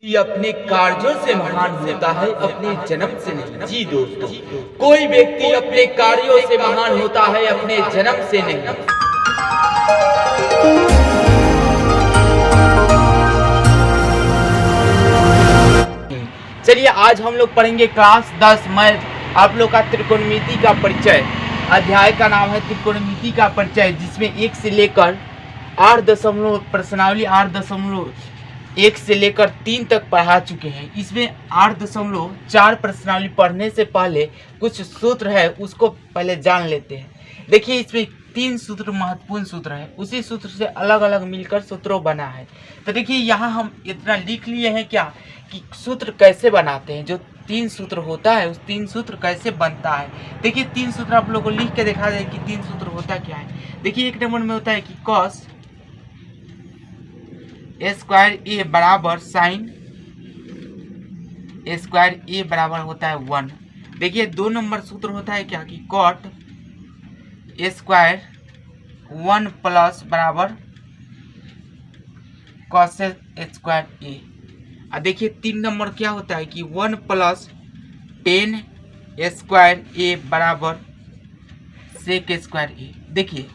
कि अपने कार्यों से महान होता है, अपने जन्म से नहीं। जी दोस्तों, कोई व्यक्ति अपने कार्यों से महान होता है, अपने जन्म से नहीं। चलिए आज हम लोग पढ़ेंगे क्लास 10 मैथ, आप लोग का त्रिकोणमिति का परिचय। अध्याय का नाम है त्रिकोणमिति का परिचय, जिसमें 1 से लेकर 8 प्रश्नावली 8.1 से लेकर 3 तक पढ़ा चुके हैं। इसमें 8.4 प्रश्नावली पढ़ने से पहले कुछ सूत्र है, उसको पहले जान लेते हैं। देखिए इसमें 3 सूत्र महत्वपूर्ण सूत्र है, उसी सूत्र से अलग अलग मिलकर सूत्रों बना है। तो देखिए यहाँ हम इतना लिख लिए हैं क्या कि सूत्र कैसे बनाते हैं, जो 3 सूत्र होता है उस 3 सूत्र कैसे बनता है। देखिए 3 सूत्र आप लोगों को लिख के दिखा दे कि 3 सूत्र होता क्या है। देखिए 1 नंबर में होता है कि cos स्क्वायर ए बराबर साइन स्क्वायर ए बराबर होता है 1। देखिए 2 नंबर सूत्र होता है क्या कि कॉट स्क्वायर 1 प्लस बराबर कॉस स्क्वायर ए। और देखिए 3 नंबर क्या होता है कि 1 प्लस टेन स्क्वायर ए बराबर सेक स्क्वायर ए। देखिए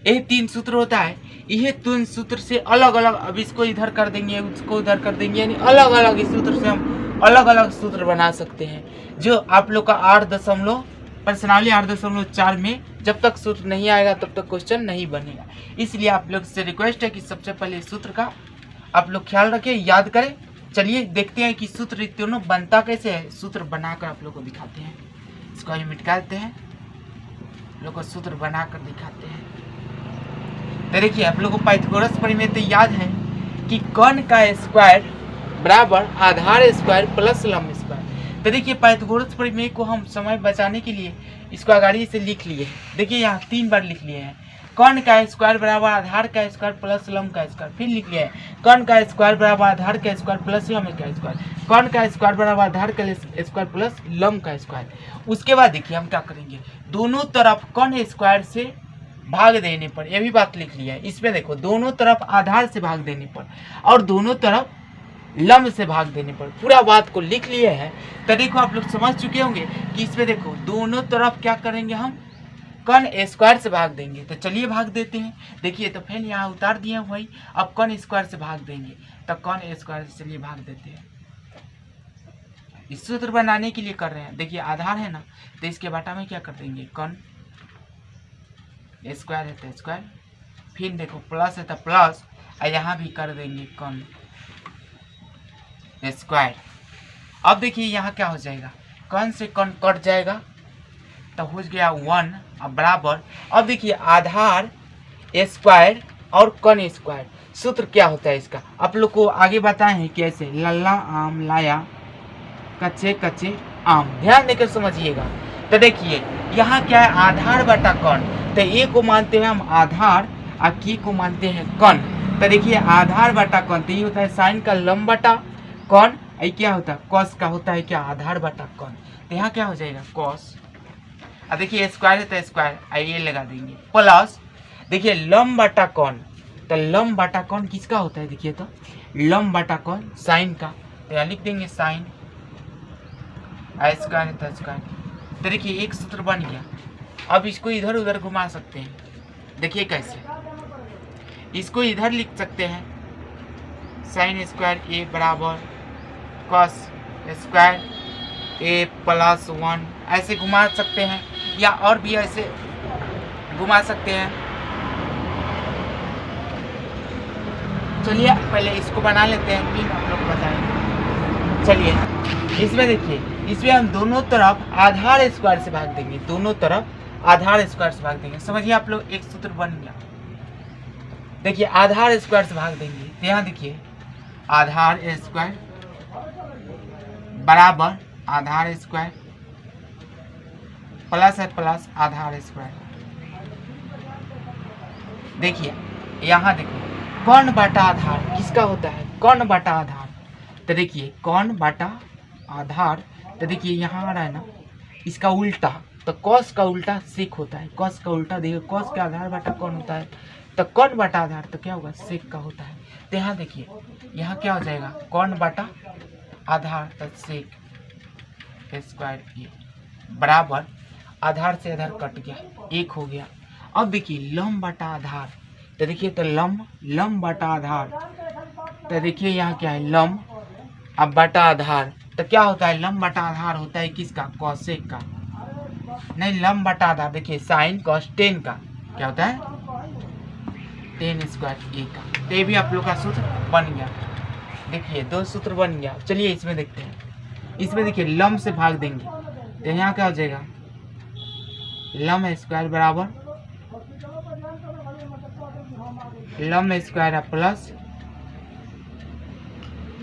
यही 3 सूत्र होता है। यह 3 सूत्र से अलग अलग, अब इसको इधर कर देंगे उसको उधर कर देंगे, यानी अलग अलग इस सूत्र से हम अलग अलग सूत्र बना सकते हैं, जो आप लोग का प्रश्नावली 8.4 में जब तक सूत्र नहीं आएगा तब तक क्वेश्चन नहीं बनेगा। इसलिए आप लोग से रिक्वेस्ट है कि सबसे पहले सूत्र का आप लोग ख्याल रखें, याद करें। चलिए देखते हैं कि सूत्र तीनों बनता कैसे है। सूत्र बनाकर आप लोग को दिखाते हैं, इसको हम मिटा देते हैं, लोग को सूत्र बनाकर दिखाते हैं। तो देखिए आप लोग को पाइथागोरस प्रमेय तो याद है कि कर्ण का स्क्वायर बराबर आधार स्क्वायर प्लस लंब स्क्वायर। तो देखिए पाइथागोरस प्रमेय को हम समय बचाने के लिए इसको आगे से लिख लिए। देखिए यहाँ 3 बार लिख लिए हैं। कर्ण का स्क्वायर बराबर आधार का स्क्वायर प्लस लंब का स्क्वायर, फिर लिख लिया है कर्ण का स्क्वायर बराबर आधार का स्क्वायर प्लस लंब का स्क्वायर, कर्ण का स्क्वायर बराबर आधार का स्क्वायर प्लस लंब का स्क्वायर। उसके बाद देखिए हम क्या करेंगे, दोनों तरफ कर्ण स्क्वायर से भाग देने पर, यह भी बात लिख लिया है। इसमें देखो दोनों तरफ आधार से भाग देने पर और दोनों तरफ लंब से भाग देने पर, पूरा बात को लिख लिए हैं। तो देखो आप लोग समझ चुके होंगे कि इसमें देखो दोनों तरफ क्या करेंगे, हम कर्ण स्क्वायर से भाग देंगे। तो चलिए भाग देते हैं। देखिए तो फिर यहाँ उतार दिए भाई, अब कर्ण स्क्वायर से भाग देंगे, तो कर्ण स्क्वायर से चलिए भाग देते हैं। इस सूत्र बनाने के लिए कर रहे हैं। देखिए आधार है ना, तो इसके बाटा में क्या कर देंगे, कर्ण स्क्वायर है तो स्क्वायर, फिर देखो प्लस है तो प्लस, और यहाँ भी कर देंगे कर्ण स्क्वायर। अब देखिए यहाँ क्या हो जाएगा, कर्ण से कर्ण कट जाएगा तो हो गया 1 और बराबर। अब देखिए आधार स्क्वायर और कर्ण स्क्वायर, सूत्र क्या होता है इसका आप लोग को आगे बताए हैं कैसे। लल्ला आम लाया कच्चे कच्चे आम, ध्यान देकर समझिएगा। तो देखिए यहाँ क्या है, आधार बटा कर्ण। तो ए को मानते हैं हम आधार और के को मानते हैं कर्ण। तो देखिए आधार बटा कर्ण, तो ये होता है साइन का लंब बटा कर्ण, ये क्या होता है कॉस का होता है क्या, आधार बटा कर्ण। तो यहाँ क्या हो जाएगा कॉस, अब देखिए स्क्वायर है तो स्क्वायर, ये लगा देंगे प्लस, देखिए लंब बटा कर्ण। तो लंब बटा कर्ण किसका होता है, देखिए तो लंब बटा कर्ण साइन का, तो यहाँ लिख देंगे साइन स्क्वायर है तो स्क्वायर। तो देखिए एक सूत्र बन गया। अब इसको इधर उधर घुमा सकते हैं, देखिए कैसे, इसको इधर लिख सकते हैं साइन स्क्वायर ए बराबर कॉस स्क्वायर ए प्लस 1, ऐसे घुमा सकते हैं, या और भी ऐसे घुमा सकते हैं। चलिए पहले इसको बना लेते हैं, फिर आप लोग बताएंगे। चलिए इसमें देखिए, इसमें हम दोनों तरफ आधार स्क्वायर से भाग देंगे, दोनों तरफ आधार स्क्वायर से भाग देंगे। समझिए आप लोग एक सूत्र बन गया। देखिए आधार स्क्वायर से भाग देंगे, तो यहाँ देखिए आधार स्क्वायर बराबर आधार स्क्वायर प्लस है प्लस आधार स्क्वायर। देखिए यहाँ देखो कर्ण बटा आधार किसका होता है, कर्ण बटा आधार। तो देखिए कर्ण बटा आधार, तो देखिए यहाँ आ रहा है ना इसका उल्टा, तो कॉस का उल्टा सेक होता है, कॉस का उल्टा देखिए, कॉस का आधार बटा कौन होता है तो कौन बटा आधार तो क्या होगा सेक का होता है। तो यहाँ देखिए यहाँ क्या हो जाएगा कौन बटा आधार तो सेक स्क्वायर ए बराबर आधार से आधार कट गया एक हो गया। अब देखिए लंब बटा आधार तो देखिए तो लंब बटा आधार तो देखिए यहाँ क्या है लंब अब बटा आधार तो क्या होता है लंब बटा आधार होता है किसका कॉसेक का नहीं लंब बटा आधार देखिए साइन कॉस टेन का क्या होता है टेन स्क्वायर ए का। तो ये भी आप लोग का सूत्र बन गया। देखिए दो सूत्र बन गया। चलिए इसमें देखते हैं। इसमें देखिए लंब से भाग देंगे तो यहाँ क्या हो जाएगा लंब स्क्वायर बराबर लंब स्क्वायर प्लस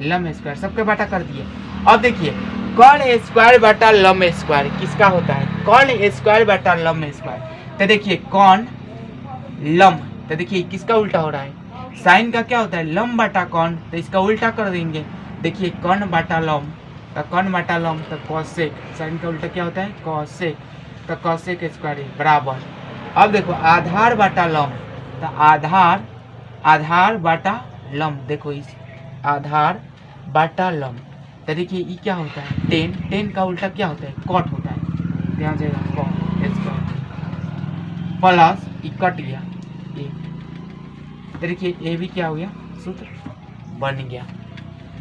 लंब स्क्वायर सबके बटा कर दिए। अब देखिए कौन स्क्वायर बटा लंब स्क्वायर किसका होता है कौन स्क्वायर बटा लंब स्क्वायर। तो देखिए कौन लंब तो देखिए किसका उल्टा हो रहा है साइन का क्या होता है लंब बटा कौन तो इसका उल्टा कर देंगे। देखिए कौन बटा लंब तो कौन बटा लंब तो कॉसेक साइन का उल्टा क्या होता है कॉसेक तो कॉसेक स्क्वायर बराबर। अब देखो आधार बटा लंब तो आधार बटा लंब देखो इस आधार बटा लंब तो देखिए ये क्या होता है टेन का उल्टा क्या होता है कॉट होता है। ध्यान जाएगा कॉट स्क्वायर प्लस ये कट गया तो देखिए ये भी क्या हो गया सूत्र बन गया।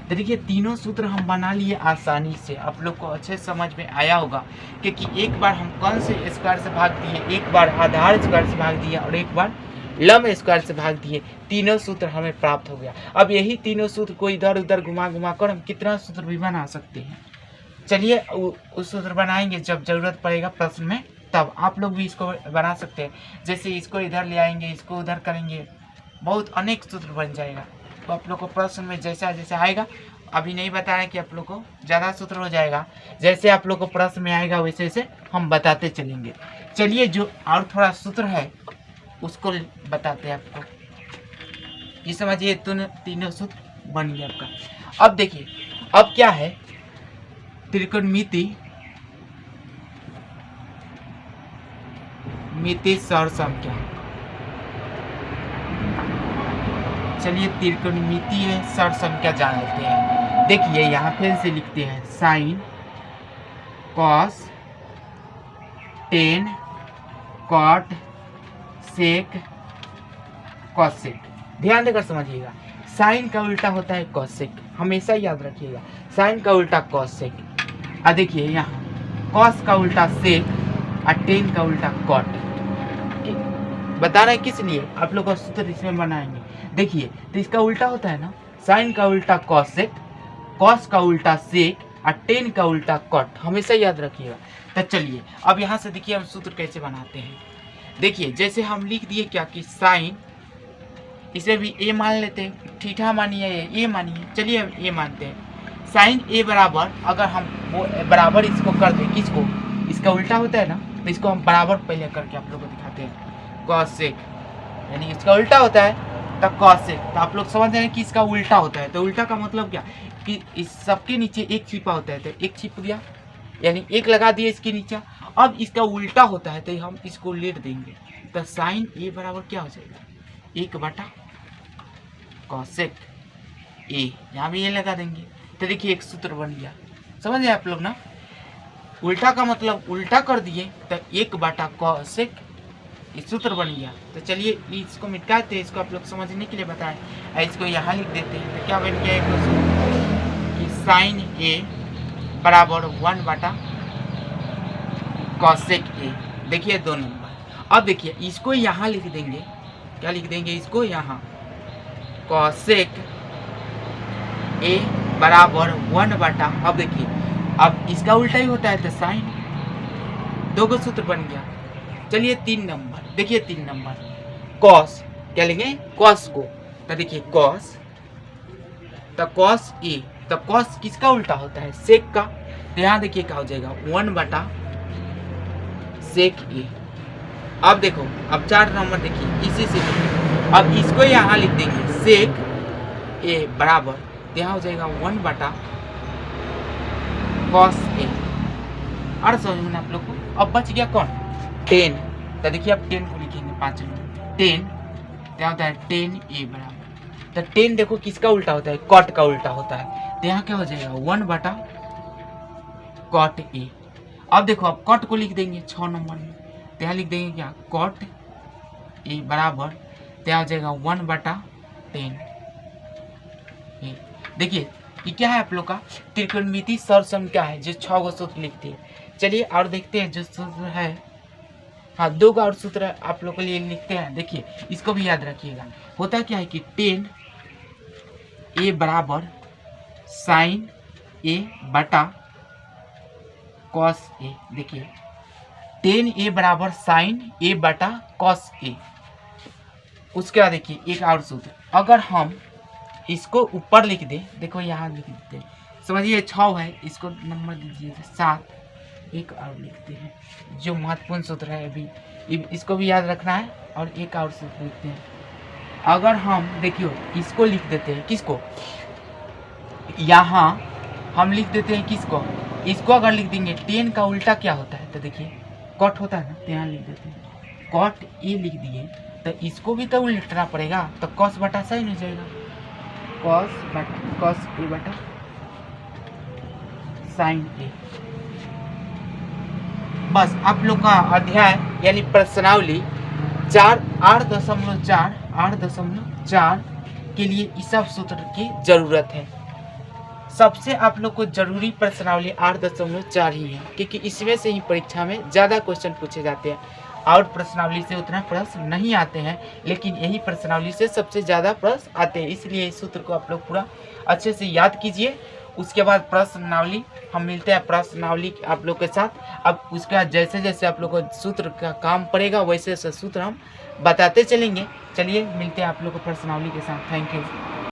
तो देखिए तीनों सूत्र हम बना लिए आसानी से। आप लोग को अच्छे समझ में आया होगा क्योंकि एक बार हम कौन से स्क्वायर से भाग दिए एक बार आधार स्क्वायर से भाग दिया और एक बार लंब स्क्वायर से भाग दिए तीनों सूत्र हमें प्राप्त हो गया। अब यही तीनों सूत्र को इधर उधर घुमा कर हम कितना सूत्र भी बना सकते हैं। चलिए उस सूत्र बनाएंगे जब जरूरत पड़ेगा प्रश्न में तब आप लोग भी इसको बना सकते हैं। जैसे इसको इधर ले आएंगे इसको उधर करेंगे बहुत अनेक सूत्र बन जाएगा। तो आप लोग को प्रश्न में जैसा जैसा आएगा अभी नहीं बताया कि आप लोग को ज़्यादा सूत्र हो जाएगा जैसे आप लोग को प्रश्न में आएगा वैसे वैसे हम बताते चलेंगे। चलिए जो और थोड़ा सूत्र है उसको बताते हैं आपको। ये समझिए तीनों सूत्र बन गया आपका। अब देखिए अब क्या है त्रिकोणमिति सरसंख्या। चलिए त्रिकोणमिति है सरसंख्या जान लेते हैं। देखिए यहाँ फिर से लिखते हैं sin cos tan cot sec cosec. ध्यान देकर समझिएगा साइन का उल्टा होता है कॉसेक हमेशा याद रखिएगा साइन का उल्टा कॉसेक। और देखिए यहाँ कॉस का उल्टा सेक और टेन का उल्टा कॉट। बता रहे किस लिए आप लोग का सूत्र इसमें बनाएंगे। देखिए तो इसका उल्टा होता है ना साइन का उल्टा कॉसेक कॉस का उल्टा सेक और टेन का उल्टा कॉट हमेशा याद रखिएगा। तो चलिए अब यहाँ से देखिए हम सूत्र कैसे बनाते हैं। देखिए जैसे हम लिख दिए क्या कि साइन इसे भी ए मान लेते हैं ठीठा मानिए ए मानिए चलिए हम ए मानते हैं साइन ए बराबर अगर हम वो बराबर इसको कर दें किसको इसका उल्टा होता है ना तो इसको हम बराबर पहले करके आप लोगों को दिखाते हैं कॉसेक यानी इसका उल्टा होता है तो कॉसेक। तो आप लोग समझ रहे हैं कि इसका उल्टा होता है तो उल्टा का मतलब क्या कि इस सबके नीचे एक छिपा होता है तो एक छिप गया यानी एक लगा दिया इसके नीचे। अब इसका उल्टा होता है तो हम इसको लेट देंगे तो साइन ए बराबर क्या हो जाएगा एक बटा कॉसेक ए यहाँ भी ये लगा देंगे तो देखिए एक सूत्र बन गया। समझ गए आप लोग ना उल्टा का मतलब उल्टा कर दिए तो एक बटा कॉसेक ये सूत्र बन गया। तो चलिए इसको मिटाते हैं इसको आप लोग समझने के लिए बताएं इसको यहाँ लिख देते हैं तो क्या बन गया एक सूत्र कि साइन ए बराबर 1 बटा कॉसेक ए। देखिए 2 नंबर। अब देखिए इसको यहाँ लिख देंगे क्या लिख देंगे इसको यहाँ कॉसेक ए बराबर 1 बटा। अब देखिए अब इसका उल्टा ही होता है तो साइन 2 का सूत्र बन गया। चलिए 3 नंबर देखिए 3 नंबर कॉस क्या लेंगे कॉस को तो देखिए कॉस तो कॉस ए तो कॉस किसका उल्टा होता है सेक का तो यहाँ देखिए क्या हो जाएगा 1 बटा सेक ए। अब देखो अब 4 नंबर देखिए इसी से अब इसको यहाँ लिख देंगे सेक ए बराबर तो यहाँ हो जाएगा 1 बटा कॉस ए। और समझ में आप लोग को अब बच गया कौन 10 तो देखिए अब 10 को लिखेंगे 5 में 10 क्या होता है 10a बराबर, तो 10 देखो किसका उल्टा होता है, कॉट का उल्टा होता है, तो यहाँ क्या हो जाएगा 1 बटा कॉट ए। अब देखो अब कॉट को लिख देंगे 6 नंबर में, तो यहाँ लिख देंगे क्या कॉट ए बराबर, तो यहाँ हो जाएगा 1 बटा 10 ए। देखिए ये क्या है आप लोग का त्रिकोणमिति सरसम क्या है, जो 6 गो सूत्र लिखते हैं। चलिए और देखते हैं जो सूत्र है, हाँ 2 का और सूत्र आप लोग के लिए लिखते हैं। देखिए इसको भी याद रखिएगा, होता क्या है कि 10 ए बराबर साइन ए बटा कॉस ए। देखिए 10 ए बराबर साइन ए बटा कॉस ए। उसके बाद देखिए एक और सूत्र, अगर हम इसको ऊपर लिख दें, देखो यहाँ लिख देते हैं, समझिए 6 है, इसको नंबर दीजिए 7, एक और लिखते हैं जो महत्वपूर्ण सूत्र है, अभी इसको भी याद रखना है। और एक और सूत्र लिखते हैं, अगर हम देखियो इसको लिख देते हैं, किसको, यहाँ हम लिख देते हैं किसको, इसको अगर लिख देंगे 10 का उल्टा क्या होता है, तो देखिए कॉट होता है ना, तो यहाँ लिख देते हैं कॉट ए लिख दिए, तो इसको भी तो उल्टना पड़ेगा, तो कॉस बटा साइन हो जाएगा, कॉस ए बटा साइन ए। बस आप लोग का अध्याय यानी प्रश्नावली 8.4 के लिए इस सब सूत्र की जरूरत है। सबसे आप लोग को जरूरी प्रश्नावली 8.4 ही है, क्योंकि इसमें से ही परीक्षा में ज़्यादा क्वेश्चन पूछे जाते हैं, और प्रश्नावली से उतना प्रश्न नहीं आते हैं, लेकिन यही प्रश्नावली से सबसे ज़्यादा प्रश्न आते हैं। इसलिए इस सूत्र को आप लोग पूरा अच्छे से याद कीजिए। उसके बाद प्रश्नावली हम मिलते हैं प्रश्नावली आप लोग के साथ। अब उसके बाद जैसे जैसे आप लोग को सूत्र का काम पड़ेगा वैसे वैसे सूत्र हम बताते चलेंगे। चलिए मिलते हैं आप लोग को प्रश्नावली के साथ। Thank you.